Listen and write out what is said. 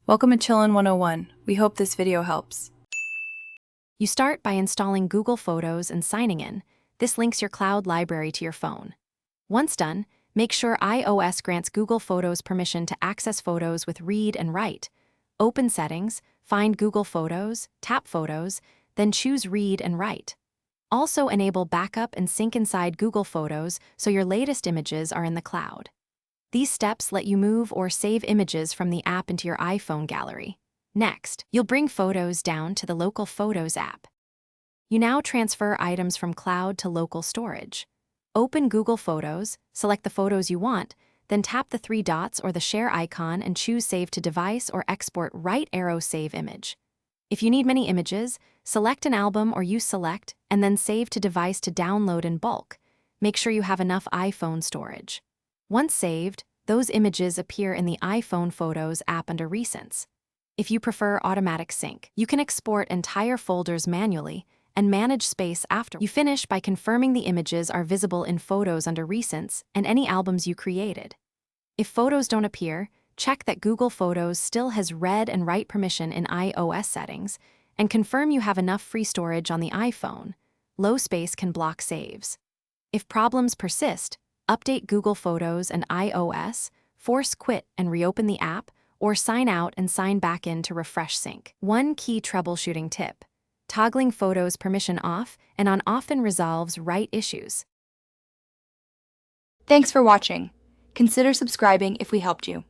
Welcome to Chillin' 101. We hope this video helps. You start by installing Google Photos and signing in. This links your cloud library to your phone. Once done, make sure iOS grants Google Photos permission to access photos with read and write. Open Settings, find Google Photos, tap Photos, then choose Read and Write. Also enable backup and sync inside Google Photos so your latest images are in the cloud. These steps let you move or save images from the app into your iPhone gallery. Next, you'll bring photos down to the local Photos app. You now transfer items from cloud to local storage. Open Google Photos, select the photos you want, then tap the three dots or the share icon and choose Save to Device or Export right arrow Save Image. If you need many images, select an album or use Select and then Save to Device to download in bulk. Make sure you have enough iPhone storage. Once saved, those images appear in the iPhone Photos app under Recents. If you prefer automatic sync, you can export entire folders manually and manage space after. You finish by confirming the images are visible in Photos under Recents and any albums you created. If photos don't appear, check that Google Photos still has read and write permission in iOS settings and confirm you have enough free storage on the iPhone. Low space can block saves. If problems persist, update Google Photos and iOS, force quit and reopen the app, or sign out and sign back in to refresh sync. One key troubleshooting tip: toggling Photos permission off and on often resolves write issues. Thanks for watching. Consider subscribing if we helped you.